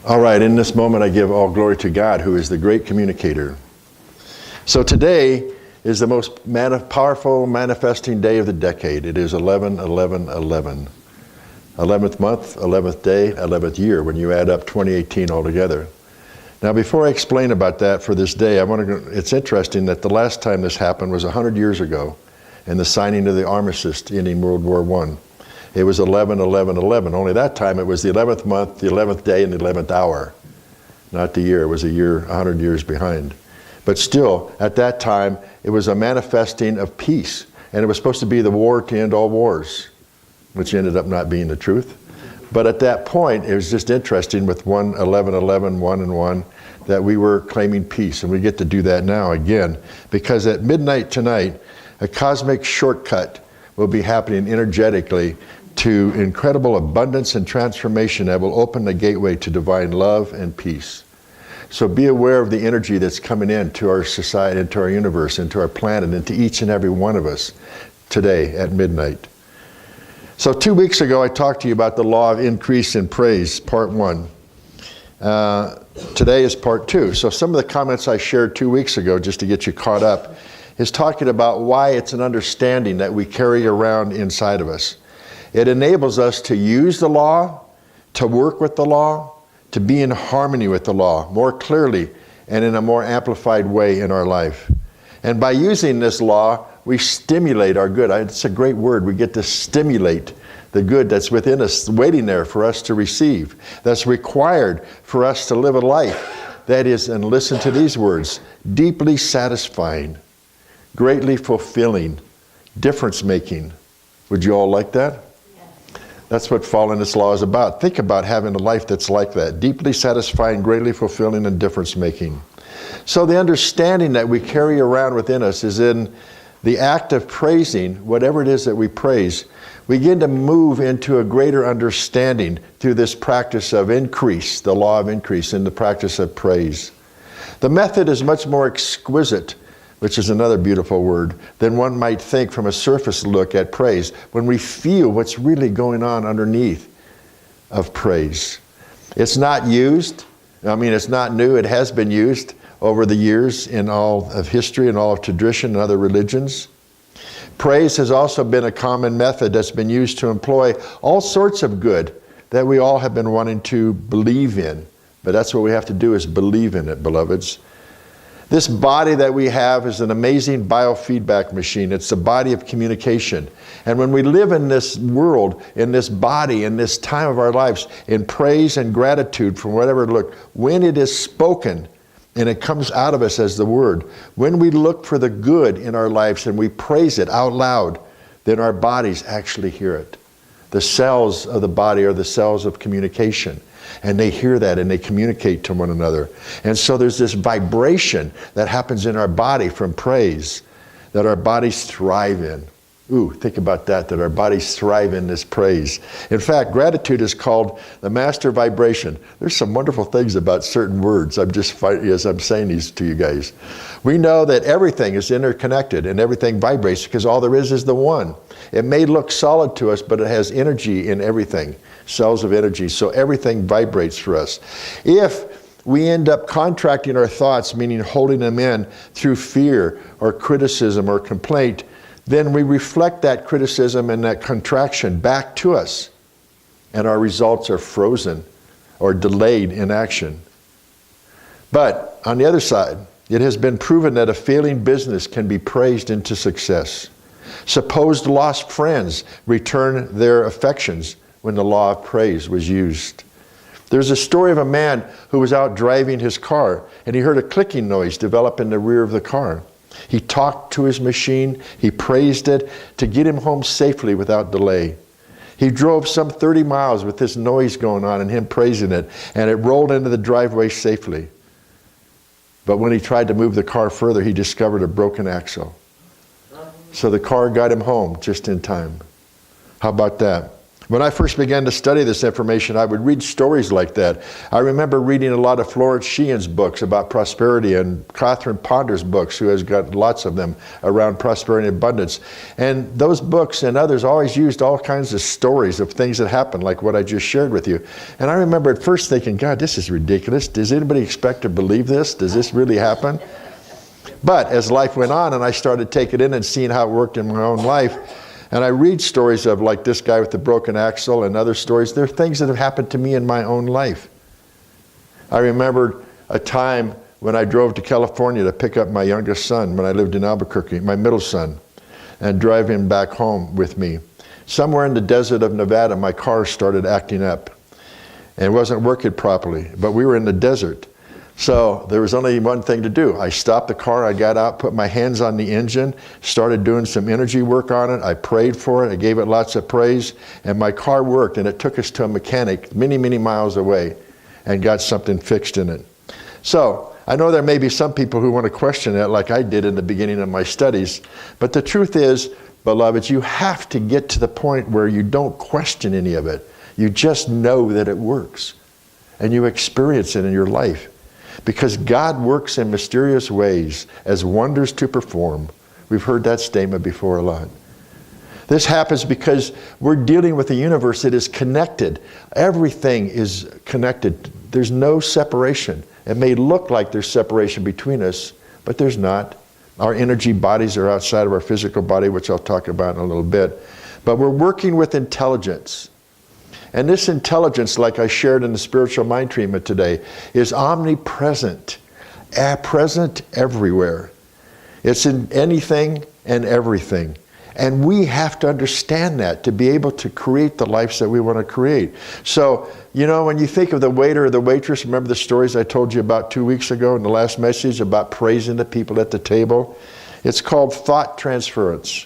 All right, in this moment I give all glory to God, who is the great communicator. So today is the most powerful manifesting day of the decade. It is 11/11/11. 11th month, 11th day, 11th year, when you add up 2018 altogether. Now before I explain about that for this day, it's interesting that the last time this happened was 100 years ago, in the signing of the armistice ending World War I. It was 11/11/11. Only that time it was the 11th month, the 11th day, and the 11th hour. Not the year. It was a year, 100 years behind. But still, at that time, it was a manifesting of peace. And it was supposed to be the war to end all wars, which ended up not being the truth. But at that point, it was just interesting with 1/11/11, 1 and 1, that we were claiming peace. And we get to do that now again. Because at midnight tonight, a cosmic shortcut will be happening energetically to incredible abundance and transformation that will open the gateway to divine love and peace. So be aware of the energy that's coming into our society, into our universe, into our planet, into each and every one of us today at midnight. So 2 weeks ago, I talked to you about the law of increase in praise, part 1. Today is part 2. So some of the comments I shared 2 weeks ago, just to get you caught up, is talking about why it's an understanding that we carry around inside of us. It enables us to use the law, to work with the law, to be in harmony with the law more clearly and in a more amplified way in our life. And by using this law, we stimulate our good. It's a great word. We get to stimulate the good that's within us, waiting there for us to receive, that's required for us to live a life that is, and listen to these words, deeply satisfying, greatly fulfilling, difference-making. Would you all like that? Yes. That's what Fallenness Law is about. Think about having a life that's like that, deeply satisfying, greatly fulfilling, and difference-making. So the understanding that we carry around within us is in the act of praising, whatever it is that we praise, we begin to move into a greater understanding through this practice of increase, the law of increase, in the practice of praise. The method is much more exquisite, which is another beautiful word, than one might think from a surface look at praise, when we feel what's really going on underneath of praise. It's not used, it's not new, it has been used over the years in all of history and all of tradition and other religions. Praise has also been a common method that's been used to employ all sorts of good that we all have been wanting to believe in. But that's what we have to do, is believe in it, beloveds. This body that we have is an amazing biofeedback machine. It's the body of communication. And when we live in this world, in this body, in this time of our lives, in praise and gratitude for whatever look, when it is spoken and it comes out of us as the word, when we look for the good in our lives and we praise it out loud, then our bodies actually hear it. The cells of the body are the cells of communication. And they hear that and they communicate to one another. And so there's this vibration that happens in our body from praise that our bodies thrive in. Ooh, think about that our bodies thrive in this praise. In fact, gratitude is called the master vibration. There's some wonderful things about certain words. As I'm saying these to you guys. We know that everything is interconnected and everything vibrates because all there is the one. It may look solid to us, but it has energy in everything. Cells of energy, so everything vibrates for us. If we end up contracting our thoughts, meaning holding them in through fear or criticism or complaint, then we reflect that criticism and that contraction back to us, and our results are frozen or delayed in action. But on the other side, it has been proven that a failing business can be praised into success. Supposed lost friends return their affections when the law of praise was used. There's a story of a man who was out driving his car and he heard a clicking noise develop in the rear of the car. He talked to his machine, he praised it to get him home safely without delay. He drove some 30 miles with this noise going on and him praising it, and it rolled into the driveway safely. But when he tried to move the car further, he discovered a broken axle. So the car got him home just in time. How about that? When I first began to study this information, I would read stories like that. I remember reading a lot of Florence Sheehan's books about prosperity and Catherine Ponder's books, who has got lots of them around prosperity and abundance. And those books and others always used all kinds of stories of things that happened, like what I just shared with you. And I remember at first thinking, God, this is ridiculous. Does anybody expect to believe this? Does this really happen? But as life went on and I started taking it in and seeing how it worked in my own life, and I read stories of like this guy with the broken axle and other stories. There are things that have happened to me in my own life. I remember a time when I drove to California to pick up my youngest son when I lived in Albuquerque, my middle son, and drive him back home with me. Somewhere in the desert of Nevada, my car started acting up and it wasn't working properly, but we were in the desert. So there was only one thing to do. I stopped the car, I got out, put my hands on the engine, started doing some energy work on it. I prayed for it, I gave it lots of praise, and my car worked, and it took us to a mechanic many, many miles away and got something fixed in it. So I know there may be some people who want to question it like I did in the beginning of my studies, but the truth is, beloveds, you have to get to the point where you don't question any of it. You just know that it works, and you experience it in your life. Because God works in mysterious ways as wonders to perform. We've heard that statement before a lot. This happens because we're dealing with a universe that is connected. Everything is connected. There's no separation. It may look like there's separation between us, but there's not. Our energy bodies are outside of our physical body, which I'll talk about in a little bit. But we're working with intelligence. And this intelligence, like I shared in the spiritual mind treatment today, is omnipresent, present everywhere. It's in anything and everything. And we have to understand that to be able to create the lives that we want to create. So, you know, when you think of the waiter or the waitress, remember the stories I told you about 2 weeks ago in the last message about praising the people at the table? It's called thought transference.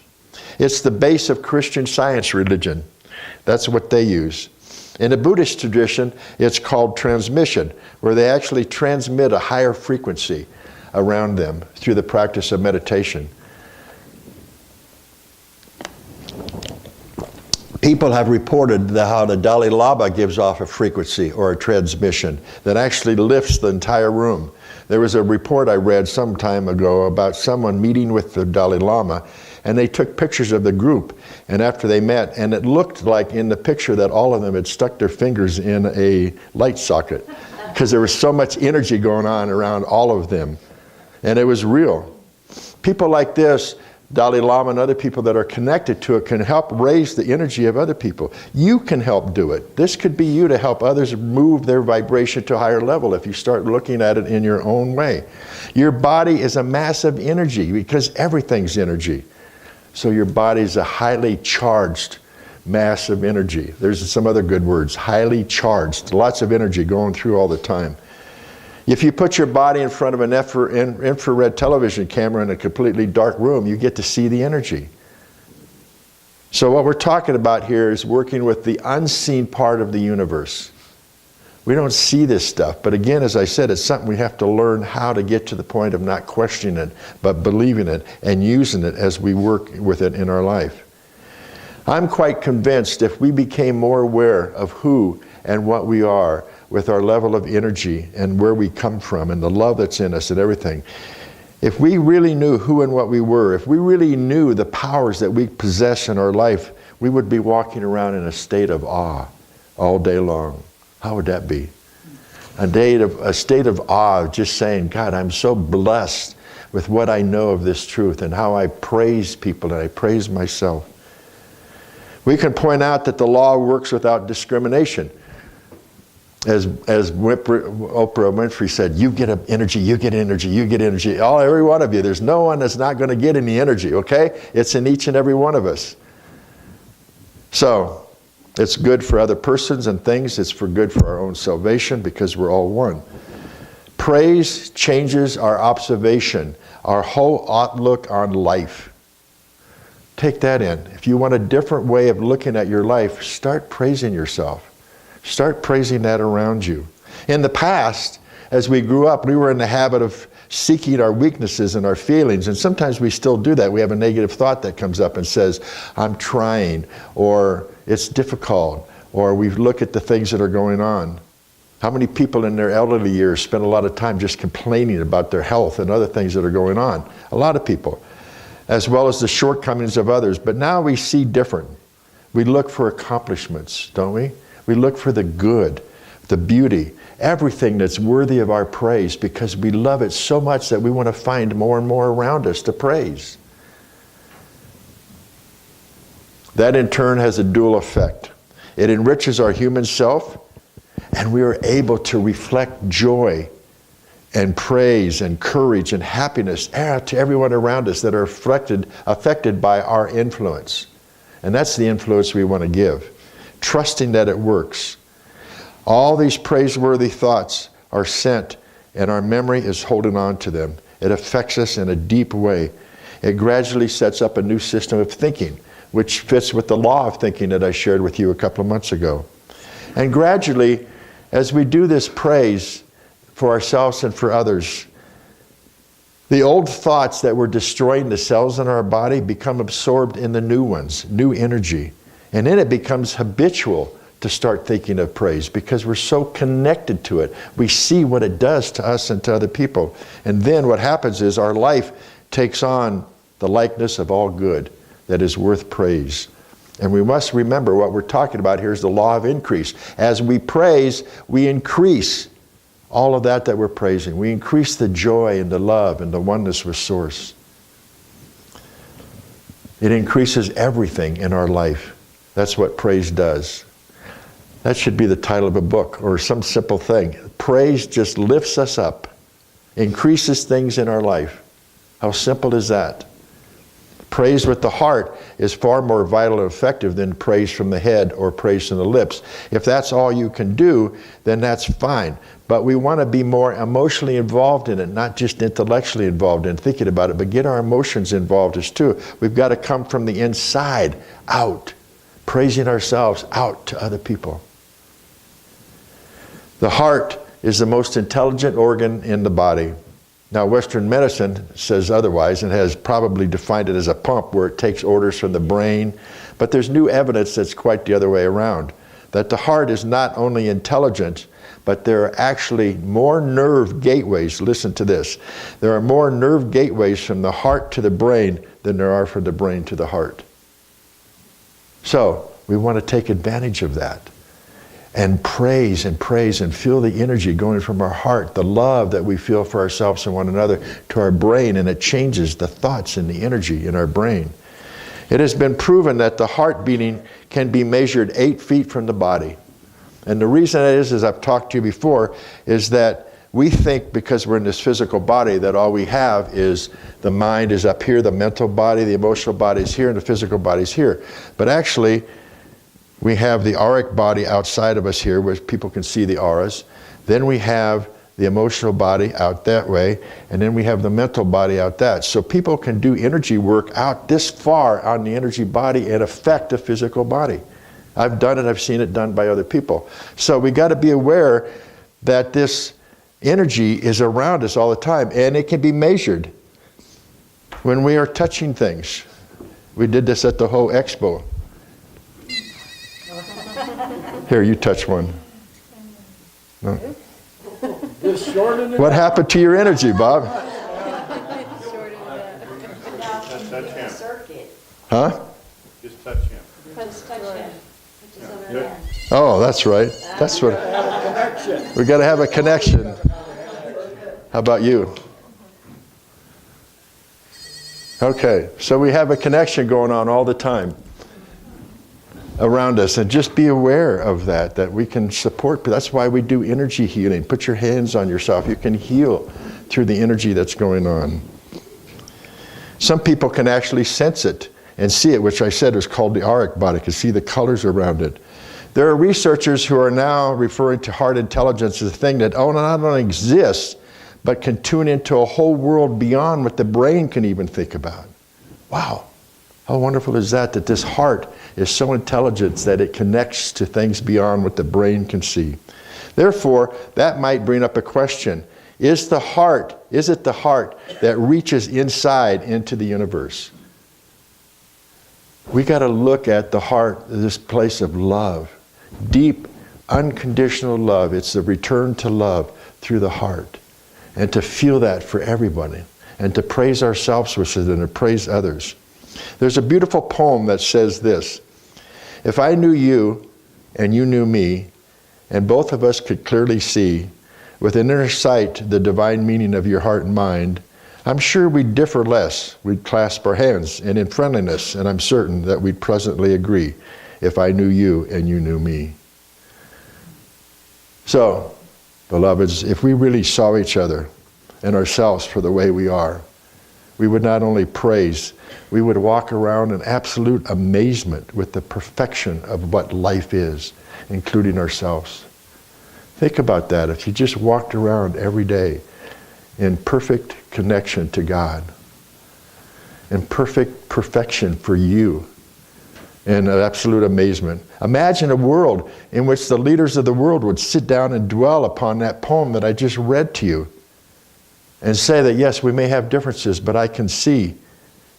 It's the base of Christian Science religion. That's what they use. In the Buddhist tradition, it's called transmission, where they actually transmit a higher frequency around them through the practice of meditation. People have reported how the Dalai Lama gives off a frequency or a transmission that actually lifts the entire room. There was a report I read some time ago about someone meeting with the Dalai Lama, and they took pictures of the group, and after they met, and it looked like in the picture that all of them had stuck their fingers in a light socket because there was so much energy going on around all of them, and it was real. People like this, Dalai Lama and other people that are connected to it, can help raise the energy of other people. You can help do it. This could be you to help others move their vibration to a higher level if you start looking at it in your own way. Your body is a massive energy because everything's energy. So your body is a highly charged mass of energy. There's some other good words, highly charged, lots of energy going through all the time. If you put your body in front of an infrared television camera in a completely dark room, you get to see the energy. So what we're talking about here is working with the unseen part of the universe. We don't see this stuff, but again, as I said, it's something we have to learn how to get to the point of not questioning it, but believing it and using it as we work with it in our life. I'm quite convinced if we became more aware of who and what we are with our level of energy and where we come from and the love that's in us and everything, if we really knew who and what we were, if we really knew the powers that we possess in our life, we would be walking around in a state of awe all day long. How would that be? A state of awe, just saying, God, I'm so blessed with what I know of this truth and how I praise people and I praise myself. We can point out that the law works without discrimination. As Oprah Winfrey said, you get energy, you get energy, you get energy. Every one of you. There's no one that's not going to get any energy, okay? It's in each and every one of us. So, it's good for other persons and things. It's good for our own salvation because we're all one. Praise changes our observation, our whole outlook on life. Take that in. If you want a different way of looking at your life, start praising yourself. Start praising that around you. In the past, as we grew up, we were in the habit of seeking our weaknesses and our feelings, and sometimes we still do that. We have a negative thought that comes up and says, I'm trying, or it's difficult, or we look at the things that are going on. How many people in their elderly years spend a lot of time just complaining about their health and other things that are going on? A lot of people, as well as the shortcomings of others. But now we see different. We look for accomplishments, don't we? We look for the good, the beauty, everything that's worthy of our praise, because we love it so much that we want to find more and more around us to praise. That in turn has a dual effect. It enriches our human self, and we are able to reflect joy and praise and courage and happiness to everyone around us that are affected by our influence. And that's the influence we want to give, trusting that it works. All these praiseworthy thoughts are sent, and our memory is holding on to them. It affects us in a deep way. It gradually sets up a new system of thinking, which fits with the law of thinking that I shared with you a couple of months ago. And gradually, as we do this praise for ourselves and for others, the old thoughts that were destroying the cells in our body become absorbed in the new ones, new energy. And then it becomes habitual to start thinking of praise because we're so connected to it. We see what it does to us and to other people. And then what happens is our life takes on the likeness of all good that is worth praise. And we must remember what we're talking about here is the law of increase. As we praise, we increase all of that we're praising. We increase the joy and the love and the oneness with Source. It increases everything in our life. That's what praise does. That should be the title of a book or some simple thing. Praise just lifts us up, increases things in our life. How simple is that? Praise with the heart is far more vital and effective than praise from the head or praise from the lips. If that's all you can do, then that's fine. But we want to be more emotionally involved in it, not just intellectually involved in thinking about it, but get our emotions involved as too. We've got to come from the inside out, praising ourselves out to other people. The heart is the most intelligent organ in the body. Now, Western medicine says otherwise and has probably defined it as a pump where it takes orders from the brain. But there's new evidence that's quite the other way around, that the heart is not only intelligent, but there are actually more nerve gateways. Listen to this. There are more nerve gateways from the heart to the brain than there are from the brain to the heart. So, we want to take advantage of that. And praise and praise and feel the energy going from our heart, the love that we feel for ourselves and one another to our brain, and it changes the thoughts and the energy in our brain. It has been proven that the heart beating can be measured 8 feet from the body. And the reason it is, as I've talked to you before, is that we think because we're in this physical body that all we have is the mind is up here, the mental body, the emotional body is here, and the physical body is here. But actually, we have the auric body outside of us here where people can see the auras. Then we have the emotional body out that way, and then we have the mental body out that. So people can do energy work out this far on the energy body and affect the physical body. I've done it, I've seen it done by other people. So we got to be aware that this energy is around us all the time, and it can be measured when we are touching things. We did this at the Ho Expo. Here, you touch one. No. What happened to your energy, Bob? Touch him. Huh? Just touch him. Oh, that's right. That's what. We got to have a connection. How about you? Okay, so we have a connection going on all the time around us, and just be aware of that we can support. That's why we do energy healing. Put your hands on yourself. You can heal through the energy that's going on. Some people can actually sense it and see it, which I said is called the auric body. You can see the colors around it. There are researchers who are now referring to heart intelligence as a thing that not only exists, but can tune into a whole world beyond what the brain can even think about. Wow. How wonderful is that this heart is so intelligent that it connects to things beyond what the brain can see. Therefore, that might bring up a question. Is it the heart that reaches inside into the universe? We got to look at the heart, this place of love. Deep, unconditional love. It's the return to love through the heart. And to feel that for everybody. And to praise ourselves with it and to praise others. There's a beautiful poem that says this: if I knew you and you knew me, and both of us could clearly see, with an inner sight, the divine meaning of your heart and mind, I'm sure we'd differ less. We'd clasp our hands and in friendliness, and I'm certain that we'd presently agree if I knew you and you knew me. So, beloveds, if we really saw each other and ourselves for the way we are, we would not only praise, we would walk around in absolute amazement with the perfection of what life is, including ourselves. Think about that. If you just walked around every day in perfect connection to God, in perfect perfection for you, and absolute amazement. Imagine a world in which the leaders of the world would sit down and dwell upon that poem that I just read to you and say that, yes, we may have differences, but I can see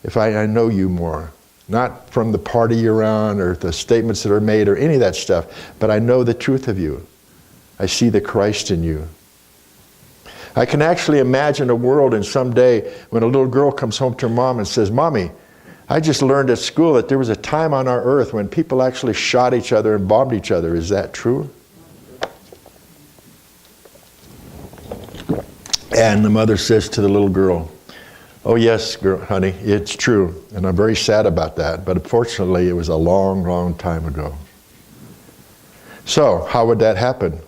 if I know you more. Not from the party you're on or the statements that are made or any of that stuff, but I know the truth of you. I see the Christ in you. I can actually imagine a world in some day when a little girl comes home to her mom and says, Mommy, I just learned at school that there was a time on our earth when people actually shot each other and bombed each other. Is that true? And the mother says to the little girl, oh yes, girl, honey, it's true. And I'm very sad about that. But unfortunately, it was a long, long time ago. So, how would that happen?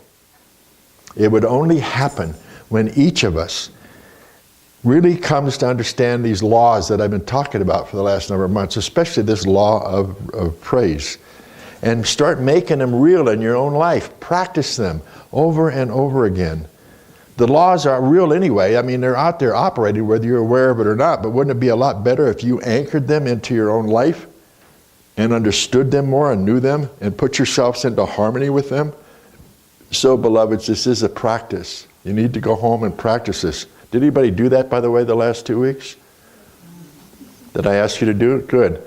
It would only happen when each of us really comes to understand these laws that I've been talking about for the last number of months, especially this law of praise, and start making them real in your own life. Practice them over and over again. The laws are real anyway. I mean, they're out there operating whether you're aware of it or not, but wouldn't it be a lot better if you anchored them into your own life and understood them more and knew them and put yourselves into harmony with them? So, beloveds, this is a practice. You need to go home and practice this. Did anybody do that, by the way, the last 2 weeks? Did I ask you to do it? Good.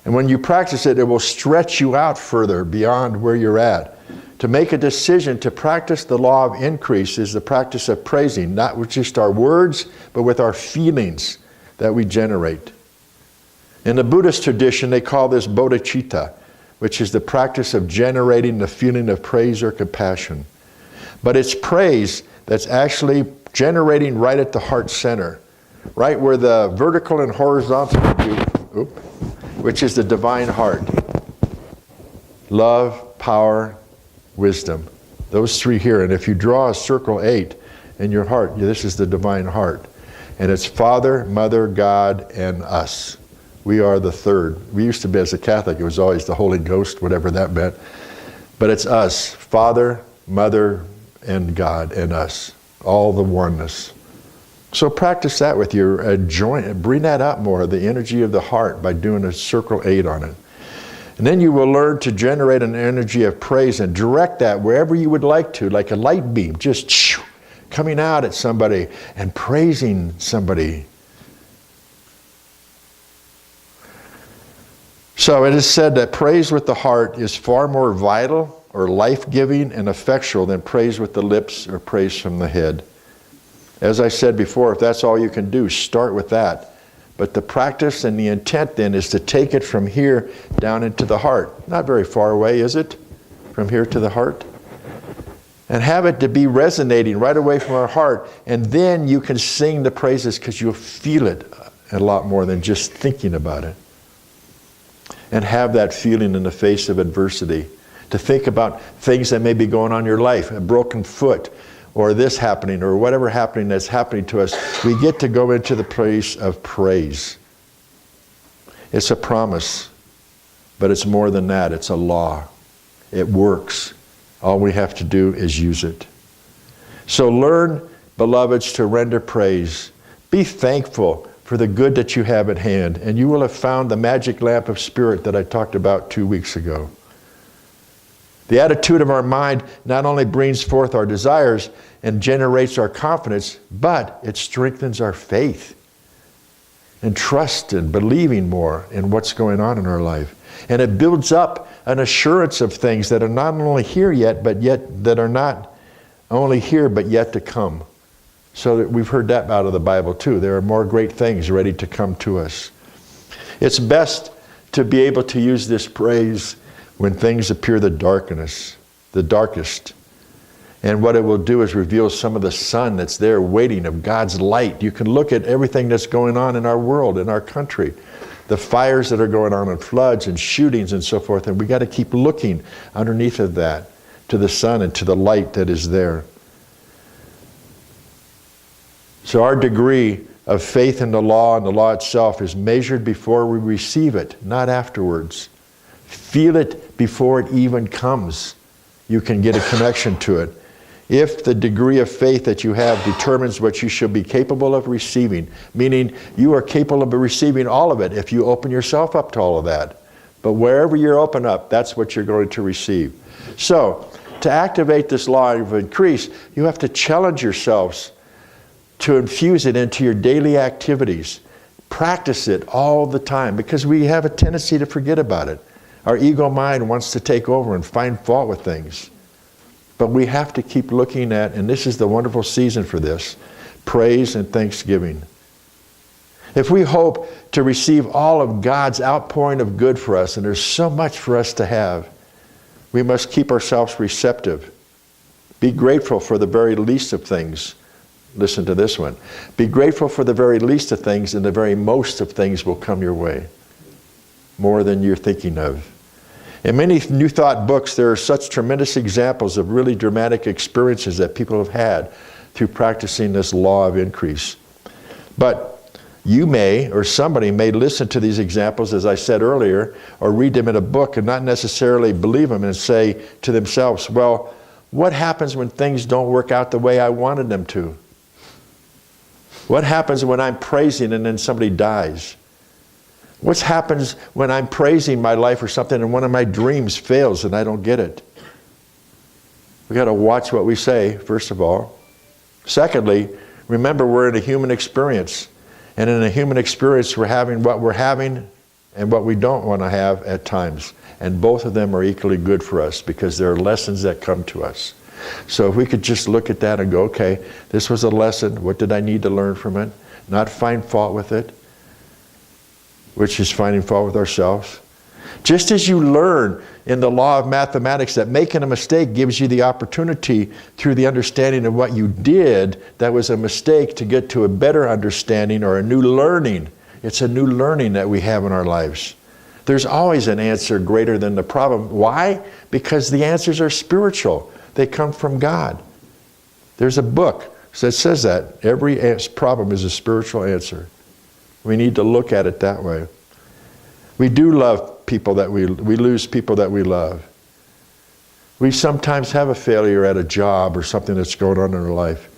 And when you practice it, it will stretch you out further beyond where you're at. To make a decision to practice the law of increase is the practice of praising, not with just our words, but with our feelings that we generate. In the Buddhist tradition, they call this bodhicitta, which is the practice of generating the feeling of praise or compassion. But it's praise that's actually generating right at the heart center, right where the vertical and horizontal view, which is the divine heart. Love, power, wisdom. Those three here. And if you draw a circle 8 in your heart, this is the divine heart. And it's Father, Mother, God, and us. We are the third. We used to be, as a Catholic, it was always the Holy Ghost, whatever that meant. But it's us, Father, Mother, and God, and us. All the oneness. So practice that with your joint. Bring that up more, the energy of the heart, by doing a circle 8 on it. And then you will learn to generate an energy of praise and direct that wherever you would like to, like a light beam, just coming out at somebody and praising somebody. So it is said that praise with the heart is far more vital or life-giving and effectual than praise with the lips or praise from the head. As I said before, if that's all you can do, start with that. But the practice and the intent then is to take it from here down into the heart. Not very far away, is it? From here to the heart. And have it to be resonating right away from our heart. And then you can sing the praises because you'll feel it a lot more than just thinking about it. And have that feeling in the face of adversity. To think about things that may be going on in your life, a broken foot, or this happening, or whatever happening that's happening to us. We get to go into the place of praise. It's a promise, but it's more than that. It's a law. It works. All we have to do is use it. So learn, beloveds, to render praise. Be thankful for the good that you have at hand, and you will have found the magic lamp of spirit that I talked about 2 weeks ago. The attitude of our mind not only brings forth our desires and generates our confidence, but it strengthens our faith. and trust and believing more in what's going on in our life. And it builds up an assurance of things that are not only here yet, but yet that are not only here, but yet to come. So that we've heard that out of the Bible too. There are more great things ready to come to us. It's best to be able to use this praise when things appear the darkest. And what it will do is reveal some of the sun that's there waiting of God's light. You can look at everything that's going on in our world, in our country. The fires that are going on, and floods and shootings and so forth. And we got to keep looking underneath of that to the sun and to the light that is there. So our degree of faith in the law and the law itself is measured before we receive it, not afterwards. Feel it before it even comes. You can get a connection to it. If the degree of faith that you have determines what you should be capable of receiving, meaning you are capable of receiving all of it if you open yourself up to all of that. But wherever you're open up, that's what you're going to receive. So, to activate this law of increase, you have to challenge yourselves to infuse it into your daily activities. Practice it all the time, because we have a tendency to forget about it. Our ego mind wants to take over and find fault with things. But we have to keep looking at, and this is the wonderful season for this, praise and thanksgiving. If we hope to receive all of God's outpouring of good for us, and there's so much for us to have, we must keep ourselves receptive. Be grateful for the very least of things. Listen to this one. Be grateful for the very least of things, and the very most of things will come your way. More than you're thinking of. In many New Thought books, there are such tremendous examples of really dramatic experiences that people have had through practicing this law of increase. But you may, or somebody may listen to these examples, as I said earlier, or read them in a book and not necessarily believe them and say to themselves, well, what happens when things don't work out the way I wanted them to? What happens when I'm praising and then somebody dies? What happens when I'm praising my life or something and one of my dreams fails and I don't get it? We've got to watch what we say, first of all. Secondly, remember we're in a human experience. And in a human experience, we're having what we're having and what we don't want to have at times. And both of them are equally good for us because there are lessons that come to us. So if we could just look at that and go, okay, this was a lesson. What did I need to learn from it? Not find fault with it, which is finding fault with ourselves. Just as you learn in the law of mathematics that making a mistake gives you the opportunity through the understanding of what you did that was a mistake to get to a better understanding or a new learning. It's a new learning that we have in our lives. There's always an answer greater than the problem. Why? Because the answers are spiritual. They come from God. There's a book that says that. Every problem is a spiritual answer. We need to look at it that way. We do love people that we lose people that we love. We sometimes have a failure at a job or something that's going on in our life.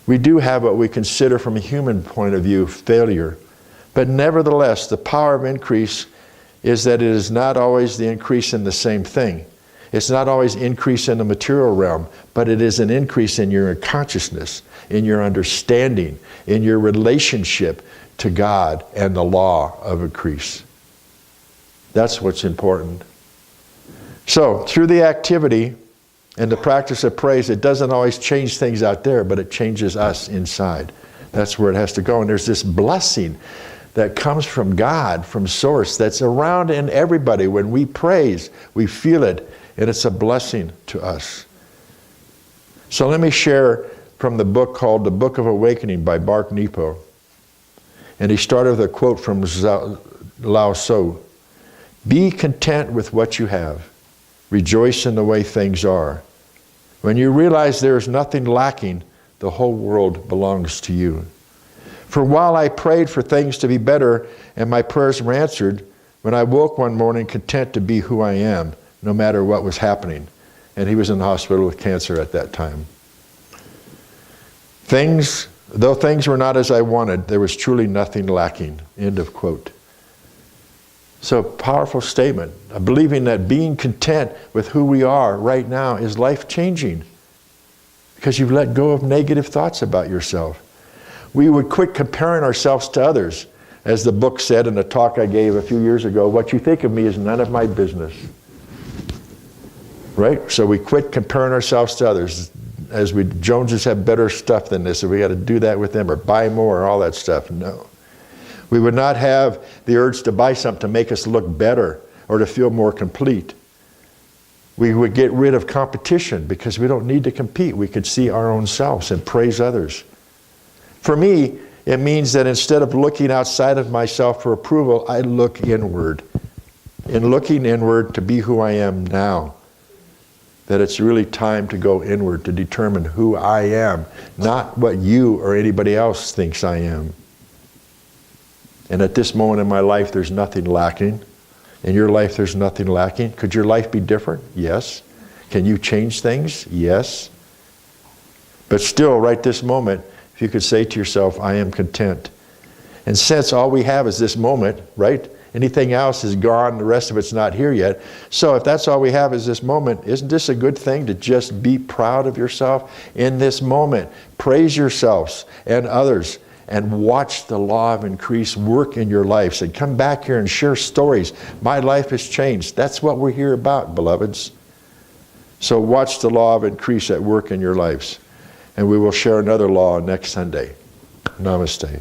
We do have what we consider from a human point of view failure. But nevertheless, the power of increase is that it is not always the increase in the same thing. It's not always increase in the material realm, but it is an increase in your consciousness, in your understanding, in your relationship to God and the law of increase. That's what's important. So, through the activity and the practice of praise, it doesn't always change things out there, but it changes us inside. That's where it has to go. And there's this blessing that comes from God, from Source, that's around in everybody. When we praise, we feel it, and it's a blessing to us. So let me share from the book called The Book of Awakening by Mark Nepo. And he started with a quote from Lao Tzu. Be content with what you have. Rejoice in the way things are. When you realize there is nothing lacking, the whole world belongs to you. For while I prayed for things to be better and my prayers were answered, when I woke one morning content to be who I am, no matter what was happening. And he was in the hospital with cancer at that time. Though things were not as I wanted, there was truly nothing lacking. End of quote. So, powerful statement. Believing that being content with who we are right now is life-changing. Because you've let go of negative thoughts about yourself. We would quit comparing ourselves to others. As the book said in a talk I gave a few years ago, what you think of me is none of my business. Right? So we quit comparing ourselves to others. As we Joneses have better stuff than this, so we got to do that with them or buy more or all that stuff. No. We would not have the urge to buy something to make us look better or to feel more complete. We would get rid of competition because we don't need to compete. We could see our own selves and praise others. For me, it means that instead of looking outside of myself for approval, I look inward. In looking inward to be who I am now. That it's really time to go inward to determine who I am, not what you or anybody else thinks I am. And at this moment in my life, there's nothing lacking. In your life, there's nothing lacking. Could your life be different? Yes. Can you change things? Yes. But still, right this moment, if you could say to yourself, I am content. And since all we have is this moment, right? Anything else is gone, the rest of it's not here yet. So if that's all we have is this moment, isn't this a good thing to just be proud of yourself in this moment? Praise yourselves and others and watch the law of increase work in your lives and come back here and share stories. My life has changed. That's what we're here about, beloveds. So watch the law of increase at work in your lives. And we will share another law next Sunday. Namaste.